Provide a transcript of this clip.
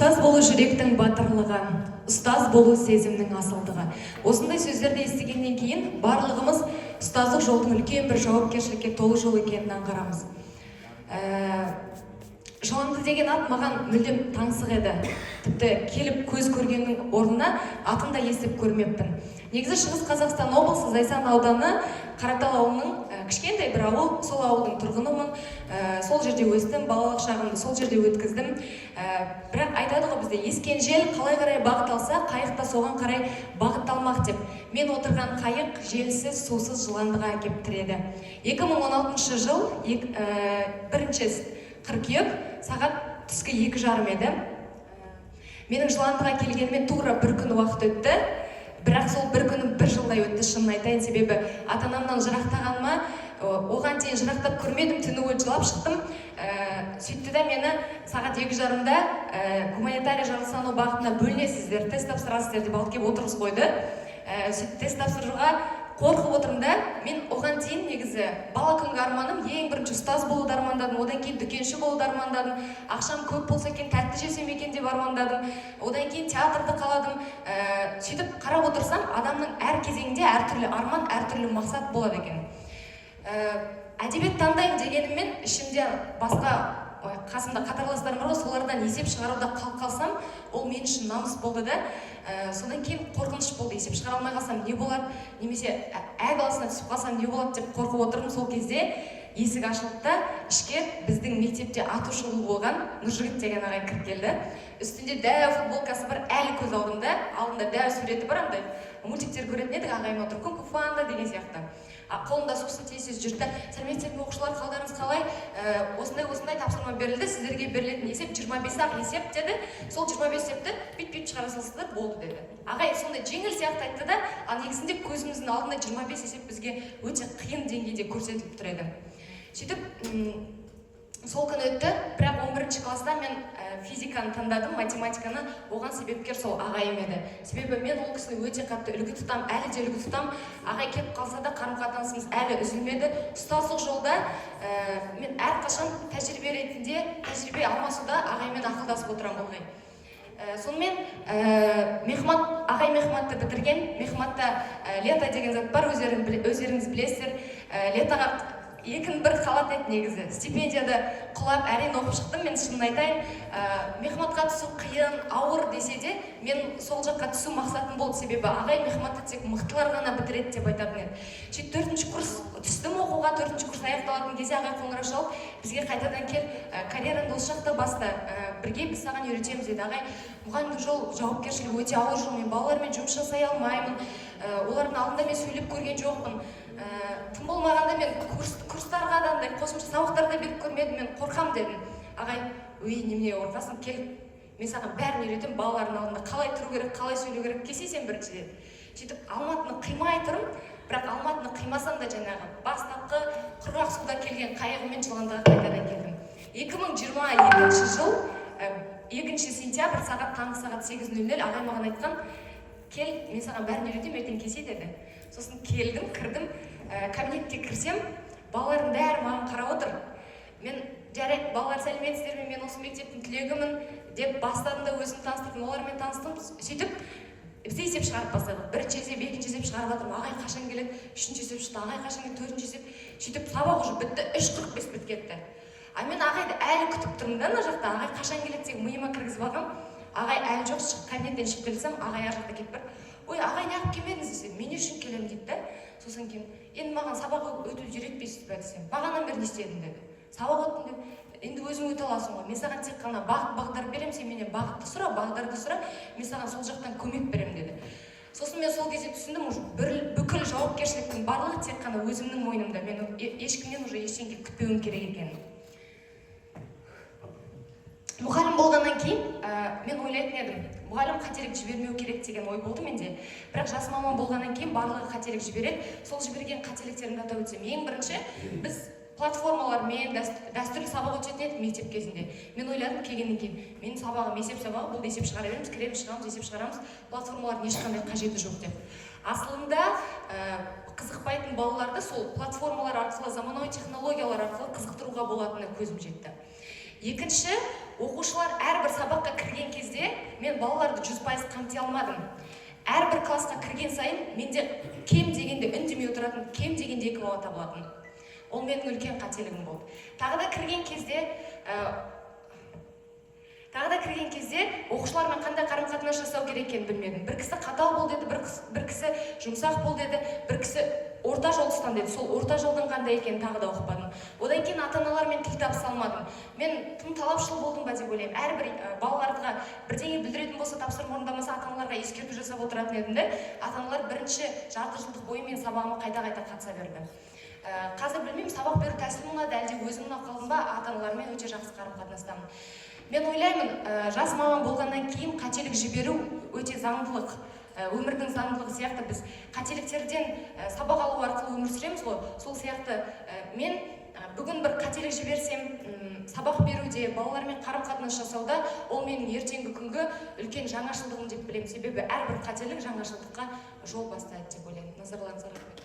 Ұстаз болу жүректің батырлығы, ұстаз болу сезімнің асылдығы. Осындай сөздерді естігеннен кейін барлығымыз ұстаздық жолдың үлкен бір жауапкершілікке толы жол екенін аңғарамыз. Жаланды деген ат маған мүлдем таңсық еді. Тіпті келіп көз көргеннің орнына атын да естіп көрмеппін. Негізі Шығыс Қазақстан облысы Зайсан ауданы Қаратал ауылының кішкентай бір ауыл, сол ауылдың тұрғынымын. Сол жерде өстім, балалық шағымды сол жерде өткіздім. Бірақ айтады ғой бізде, ескен жел қалай қарай бағыт алса, қайық та соған қарай бағытталмақ деп. Мен отырған қайық желсіз, сусыз Жыландыға әкеп тіреді. 2016 жыл 1 қыркүйек сағат түскі 2:30 еді. Менің Жыландыға келгеніме тура бір күн уақыт өтті. Бірақ сол бір күнім бір жылдай өтті, шынын айтайын, себебі ата-анамнан жырақтағаныма, оған дейін жырақтап көрмедім, түні бойы жылап шықтым. Сөйтті де мені сағат 2:30-да гуманитарий жаралсану бағытына бөлінесіздер, тест тапсырасыздар деп алып келіп отырғыз қойды. Сөйтіп тест тапсыруға қорқып отырмын да, мен оған дейін негізі бала күнгі арманым ең бірінші ұстаз болуды армандадым, одан кейін дүкенші болуды армандадым, ақшам көп болса екен тәтті жесем екен деп армандадым, одан кейін театрды қаладым. Сөйтіп қарап отырсам, адамның әр кезеңінде әртүрлі арман, әртүрлі мақсат болады екен. Әдебиет таңдаймын дегеніммен ішімде басқа қасымда қатарластарым бар, солардан есеп шығаруда қалып қалсам, ол мен үшін намыс болды да. Содан кейін қорқыныш болды, есеп шығара алмай қалсам не болады, немесе аласына түсіп қалсам не болады деп қорқып отырдым. Сол кезде есік ашылды да, ішке біздің мектепте атышулы болған Нұржігіт деген ағай кіріп келді. Үстінде дәу футболкасы бар, әлі көз алдымда, алдында дәу суреті бар, андай мультиктер көретін едік, ағайым отыр, кунг-фу панда деген сияқты. Қолында сусын тез жүрді. Сәлеметсіздер ме оқушылар, қалдарыңыз қалай? Осындай тапсырма берілді, сіздерге берілетін есеп 25-ақ есеп деді. Сол 25 есепті бит-бит шығара салсыздар, болды деді. Ағай сондай жеңіл сияқты айтты да, негізінде көзіміздің алдында 25 есеп бізге өте қиын деңгейде көрсетіліп тұр еді. Сөйтіп сол күн өтті, бірақ 11 класста мен физиканы таңдадым, математиканы. Оған себепкер сол ағайым еді. Себебі мен ол кісіні өте қатты үлгі тұтам, әлі де үлгі тұтам. Ағай келіп қалса да қарым-қатынасымыз әлі үзілмеді. Ұстаздық жолда мен әрқашан тәжірибе ретінде, тәжірибе алмасуда ағаймен ақылдасып отырамын ылғи. Сонымен ағай мехматты бітірген. Мехматта лето деген зат бар, өздеріңіз білесіздер. Летоға екін-бір қалат еді негізі. Стипендияда құлап әрең оқып шықтым. Мен шынын айтайын, мехматқа түсу қиын, ауыр десе де, мен сол жаққа түсу мақсатым болды. Себебі ағай мехматты тек мықтылар ғана бітіреді деп айтатын еді. Сөйтіп 4-ші курс түстім оқуға, 4-ші курс аяқталатын кезде ағай қоңырау шалып, бізге қайтадан кел, карьераңды осы жақта баста, бірге біз саған үйретеміз деді. Ағай, мұғалімдік жол жауапкершілігі өте ауыр жол, мен балалармен жұмыс жасай алмаймын, олардың алдында мен сөйлеп көрген жоқпын. Тым болмағанда мен курстарға да қосымша сабақтарда беріп көрмедім, мен қорқам дедім. Ағай, немене қорқасың, кел, мен саған бәрін үйретем, балалардың алдында қалай тұру керек, қалай сөйлеу керек, кесесен бірінші деді. Сөйтіп Алматыны қимай тұрым, бірақ Алматыны қимасам да жаңағы бастапқы құрғақ суда келген қайығымен Жыландыға қайтадан келдім. 2022 жыл 2 сентябрь таңғы сағат 8:00 ағай маған айтқан, кел, мен саған бәрін үйретем, ертең кесе деді. Сосын келдім, кірдім, кабинетке кірсем, балалардың бәрі маған қарап отыр. Мен жарайды, балалар сәлеметсіздер ме, мен осы мектептің түлегімін деп бастадым да өзім таныстырдым, олармен таныстым. Сөйтіп біз есеп шығарып бастадық. 1-ші есеп, 2-ші есеп шығарып жатырмын. Ағай қашан келеді? 3-ші есеп шықты, ағай қашан келеді? 4-ші есеп. Сөйтіп сабақ уже бітті, 3:45 бітіп кетті. Мен ағайды әлі күтіп тұрмын да, ана жақта. Ағай қашан келеді деп миыма кіргізіп алғам. Ағай әлі жоқ, кабинеттен шығып келсем, ағай ар жақта кетіп бар. Ой, ағай неғып келмедіңіз десе, мен не үшін келемін дейді да. Сосын кейін, енді маған сабақ өтуді үйретпейсіз бе десем, бағанан бері не істедің деді. Сабақ өттім деп, енді өзің өте аласың ғой. Мен саған тек қана бағдар берем, сен менен бағытты сұра, бағдарды сұра, мен саған сол жақтан көмек берем деді. Сосын мен сол кезде түсіндім, бүкіл жауапкершіліктің барлығы тек қана өзімнің мойнымда. Мен ешкімнен уже ештеңе күтпеуім керек екенін. Мұғалім болғаннан кейін мен ойлайтын едім, мұғалім қателік жібермеу керек деген ой болды менде. Бірақ жас маман болғаннан кейін барлығы қателік жібереді. Сол жіберген қателіктерімді атап өтсем, ең бірінші біз платформалармен дәстүрлі сабақ өтетін едік мектеп кезінде. Мен ойладым келгеннен кейін, менің сабағым есеп сабағы, бұл есеп шығара береміз, кіреміз, шығамыз, есеп шығарамыз, платформалардың ешқандай қажеті жоқ деп. Асылында қызықпайтын балаларды сол платформалар арқылы, заманауи технологиялар арқылы қызықтыруға болатынына көзім жетті. Екінші, оқушылар әрбір сабаққа кірген кезде балаларды 100% қамти алмадым. Әрбір классқа кірген сайын менде кем дегенде үндемей отыратын, кем дегенде 2 бала табылатын. Ол менің үлкен қателігім болды. Тағы да кірген кезде оқушылармен қандай қарым-қатынас жасау керек екенін білмедім. Бір кісі қатал бол деді, бір кісі жұмсақ бол деді, бір кісі орта жол ұстан деді. Сол орта жолдың қандай екенін тағы да оқыпадым. Одан кейін ата-аналармен тіл табыса алмадым. Мен тым талапшыл болдым ба деп ойлаймын. Әрбір балаларға бірдеңе білдіретін болса, тапсырма орындамаса, ата-аналарға ескерту жасап отыратын едім де, ата-аналар бірінші жарты жылдық бойы мен сабағыма қайта-қайта қатыса берді. Қазір білмеймін, сабақ беру тәсілім ұнады, әлде өзім қалдым ба, ата-аналармен өте жақсы қарым-қатынастамын. Мен ойлаймын, жас маман болғаннан кейін қателік жіберу өте заңдылық, өмірдің заңдылығы сияқты біз қателіктерден сабақ алу арқылы өмір сүреміз ғой. Сол сияқты мен бүгін бір қателік жіберсем, сабақ беруде, балалармен қарым-қатынас жасауда, ол менің ертеңгі күнгі үлкен жаңашылдығым деп білемін. Себебі әрбір қателік жаңашылдыққа жол бастайды деп ойлаймын. Назарларыңызға рахмет.